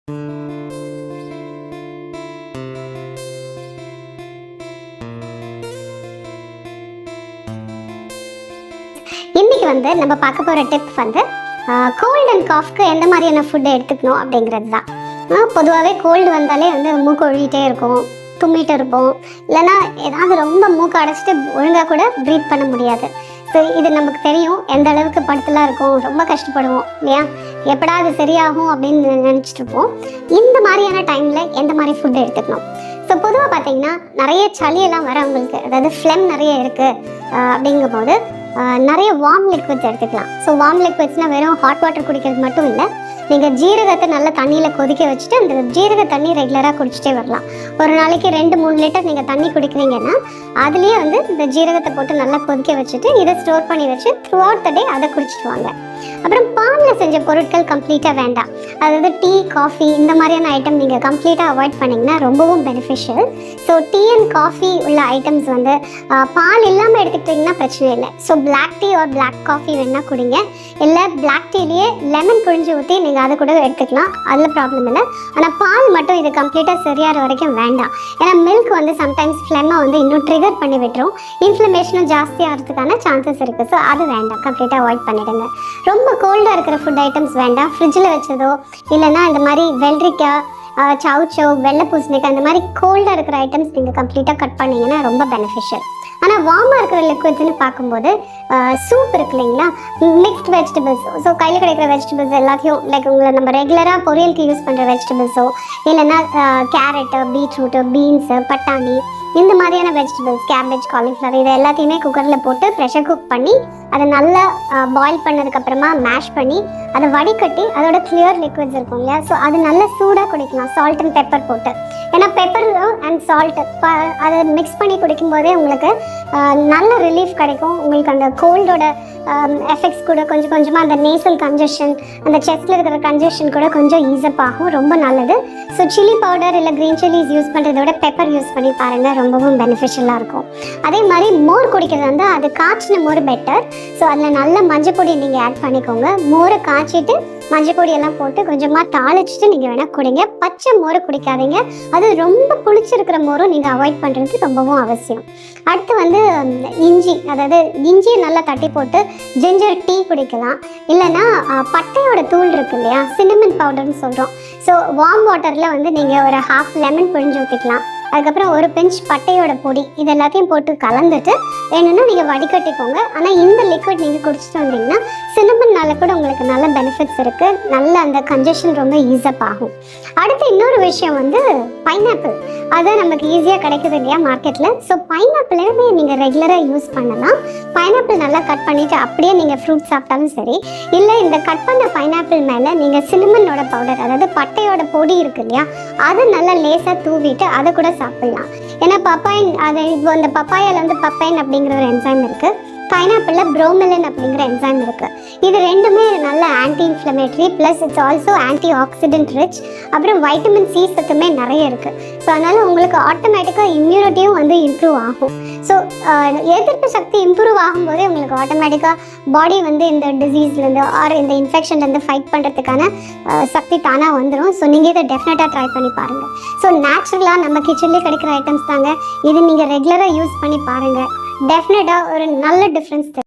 இன்னைக்கு நம்ம பார்க்க போகிற டிப் கோல்ட் அண்ட் காஃப்க்கு எந்த மாதிரியான ஃபுட்டை எடுத்துக்கணும் அப்படிங்கிறது தான். பொதுவாகவே கோல்டு வந்தாலே மூக்கு ஒழிகிட்டே இருக்கும், தும்மிட்டு இருப்போம், இல்லைன்னா ஏதாவது ரொம்ப மூக்கு அடைச்சிட்டு ஒழுங்காக கூட ப்ரீத் பண்ண முடியாது. ஸோ இது நமக்கு தெரியும், எந்த அளவுக்கு படுத்தலாம் இருக்கும், ரொம்ப கஷ்டப்படுவோம் இல்லையா? எப்படா அது சரியாகும் அப்படின்னு நினச்சிட்டு இருப்போம். இந்த மாதிரியான டைமில் எந்த மாதிரி ஃபுட்டை எடுத்துக்கணும்? ஸோ பொதுவாக பார்த்தீங்கன்னா நிறைய சளியெல்லாம் வரவங்களுக்கு, அதாவது ஃப்ளெம் நிறைய இருக்குது அப்படிங்கும் போது நிறைய வார்ம் லிக்விட்ஸ் எடுத்துக்கலாம். ஸோ வார்ம் லிக்விட்ஸ்னால் வெறும் ஹாட் வாட்டர் குடிக்கிறது மட்டும் இல்லை, நீங்கள் ஜீரகத்தை நல்லா தண்ணியில் கொதிக்க வச்சுட்டு அந்த ஜீரக தண்ணி ரெகுலராக குடிச்சிட்டே வரலாம். ஒரு நாளைக்கு 2-3 லிட்டர் நீங்கள் தண்ணி குடிக்கிறீங்கன்னா அதுலேயே இந்த ஜீரகத்தை போட்டு நல்லா கொதிக்க வச்சுட்டு இதை ஸ்டோர் பண்ணி வச்சு த்ரூ அவுட் த டே அதை குடிச்சிட்டு வாங்க. அப்புறம் பாலில் செஞ்ச பொருட்கள் கம்ப்ளீட்டாக வேண்டாம். அதாவது டீ, காஃபி இந்த மாதிரியான ஐட்டம் நீங்கள் கம்ப்ளீட்டாக அவாய்ட் பண்ணிங்கன்னா ரொம்பவும் beneficial. So tea and coffee உள்ள ஐட்டம்ஸ் பால் இல்லாமல் எடுத்துக்கிட்டிங்கன்னா பிரச்சனை இல்லை. ஸோ பிளாக் டீ ஒரு பிளாக் காஃபி வேணால் குடிங்க, இல்லை பிளாக் டீலேயே லெமன் புழிஞ்சு ஊற்றி நீங்கள் அதை கூட எடுத்துக்கலாம், அதில் ப்ராப்ளம் இல்லை. ஆனால் பால் மட்டும் இது கம்ப்ளீட்டாக சரியாகிற வரைக்கும் வேண்டாம். ஏன்னா மில்க் சம்டைம்ஸ் ஃப்ளெம்மை இன்னும் ட்ரிகர் பண்ணி விட்டுரும், இன்ஃப்ளமேஷனும் ஜாஸ்தி ஆகிறதுக்கான சான்சஸ் இருக்குது. ஸோ அது வேண்டாம், கம்ப்ளீட்டாக அவாய்ட் பண்ணிடுங்க. ரொம்ப கோல்டாக இருக்கிற ஃபுட் ஐட்டம்ஸ் வேண்டாம். ஃப்ரிட்ஜில் வச்சதோ இல்லைன்னா இந்த மாதிரி வெள்ளரிக்காய், சவுச்சோ, வெள்ளை பூசணிக்காய் அந்த மாதிரி கோல்டாக இருக்கிற ஐட்டம்ஸ் நீங்கள் கம்ப்ளீட்டாக கட் பண்ணிங்கன்னா ரொம்ப பெனிஃபிஷியல். ஆனால் வார்மாக இருக்கிற லிக்விட்ஸ்னு பார்க்கும்போது சூப் இருக்கு இல்லைங்களா, மிக்ஸ்ட் வெஜிடபிள்ஸ், ஸோ கையில் கிடைக்கிற வெஜிடபிள்ஸ் எல்லாத்தையும் லைக் நம்ம ரெகுலராக பொரியலுக்கு யூஸ் பண்ணுற வெஜிடபிள்ஸோ இல்லைன்னா கேரட்டு, பீட்ரூட்டு, பீன்ஸு, பட்டாணி இந்த மாதிரியான வெஜிடபிள்ஸ், கேபேஜ், காலிஃப்ளவர் இது எல்லாத்தையுமே குக்கரில் போட்டு ப்ரெஷர் குக் பண்ணி அதை நல்லா பாயில் பண்ணதுக்கப்புறமா மேஷ் பண்ணி அதை வடிகட்டி அதோட கிளியர் லிக்விட்ஸ் இருக்கும் இல்லையா, ஸோ அது நல்லா சூடாக குடிக்கலாம் சால்ட் அண்ட் பெப்பர் போட்டு. ஏன்னா பெப்பர் அண்ட் சால்ட் அதை மிக்ஸ் பண்ணி குடிக்கும்போதே உங்களுக்கு நல்ல ரிலீஃப் கிடைக்கும். உங்களுக்கு அந்த கோல்டோட எஃபெக்ட்ஸ் கூட கொஞ்சம் கொஞ்சமாக அந்த நேசல் கன்ஜெஷன், அந்த செஸ்ட்டில் இருக்கிற கன்ஜெஷன் கூட கொஞ்சம் ஈஸப் ஆகும், ரொம்ப நல்லது. ஸோ சில்லி பவுடர் இல்லை க்ரீன் சில்லிஸ் யூஸ் பண்ணுறதோட பெப்பர் யூஸ் பண்ணி பாருங்கள், ரொம்பவும் பெனிஃபிஷியலாக இருக்கும். அதே மாதிரி மோர் குடிக்கிறது அது காய்ச்சின மோர் பெட்டர். ஸோ அதில் நல்ல மஞ்சள் பொடி நீங்கள் ஆட் பண்ணிக்கோங்க. மோரை காய்ச்சிட்டு மஞ்சள் பொடியெல்லாம் போட்டு கொஞ்சமாக தாளிச்சிட்டு நீங்கள் வேணால் குடிங்க. பச்சை மோரை குடிக்காதீங்க, அது ரொம்ப புளிச்சிருக்கிற மோரும் நீங்கள் அவாய்ட் பண்ணுறது ரொம்பவும் அவசியம். அடுத்து இஞ்சி, அதாவது இஞ்சியை நல்லா தட்டி போட்டு ஜிஞ்சர் டீ குடிக்கலாம். இல்லைன்னா பட்டையோட தூள் இருக்கு இல்லையா, சின்னமன் பவுடர்னு சொல்கிறோம். ஸோ வார்ம் வாட்டரில் நீங்கள் ஒரு ஹாஃப் லெமன் பிழிஞ்சு ஊற்றிக்கலாம். அதுக்கப்புறம் ஒரு பிஞ்ச் பட்டையோட பொடி இது எல்லாத்தையும் போட்டு கலந்துட்டு வேணும்னா நீங்கள் வடிகட்டிக்கோங்க. ஆனால் இந்த லிக்விட் நீங்கள் குடிச்சிட்டு வந்தீங்கன்னா சின்னமன்னால கூட உங்களுக்கு நல்ல பெனிஃபிட்ஸ் இருக்குது, நல்ல அந்த கன்ஜெஷன் ரொம்ப ஈஸப் ஆகும். அடுத்து இன்னொரு விஷயம் பைனாப்பிள், அதான் நமக்கு ஈஸியாக கிடைக்குது இல்லையா மார்க்கெட்டில். ஸோ பைனாப்பிளையுமே நீங்கள் ரெகுலராக யூஸ் பண்ணலாம். பைனாப்பிள் நல்லா கட் பண்ணிவிட்டு அப்படியே நீங்கள் ஃப்ரூட் சாப்பிட்டாலும் சரி, இல்லை இந்த கட் பண்ண பைனாப்பிள் மேலே நீங்கள் சின்னமனோட பவுடர், அதாவது பட்டையோட பொடி இருக்கு இல்லையா, அதை நல்லா லேசாக தூவிட்டு அதை கூட சாப்பிடலாம். ஏன்னா பப்பாயின், அது அந்த பப்பாயால் பப்பைன் அப்படிங்கிற ஒரு என்சைம் இருக்குது, பைனாப்பிளில் ப்ரோமெலின் அப்படிங்கிற என்சைம் இருக்குது. இது ரெண்டுமே நல்ல anti inflammatory plus it's also anti accident rich. அப்புறம் வைட்டமின் சி சத்துமே நிறைய இருக்குது. ஸோ அதனால் உங்களுக்கு ஆட்டோமேட்டிக்காக இம்யூனிட்டியும் இம்ப்ரூவ் ஆகும். ஸோ எதிர்ப்பு சக்தி இம்ப்ரூவ் ஆகும்போதே உங்களுக்கு ஆட்டோமேட்டிக்காக பாடி இந்த டிசீஸ்லேருந்து ஆர் இந்த இன்ஃபெக்ஷன்லேருந்து ஃபைட் பண்ணுறதுக்கான சக்தி தானாக வந்துடும். ஸோ நீங்கள் இதை டெஃபினட்டாக ட்ரை பண்ணி பாருங்கள். ஸோ நேச்சுரலாக நம்ம கிச்சன்லேயே கிடைக்கிற ஐட்டம்ஸ் தாங்க, இது நீங்கள் ரெகுலராக யூஸ் பண்ணி பாருங்கள், டெஃபினட்டாக ஒரு நல்ல டிஃப்ரென்ஸ் தெரியும்.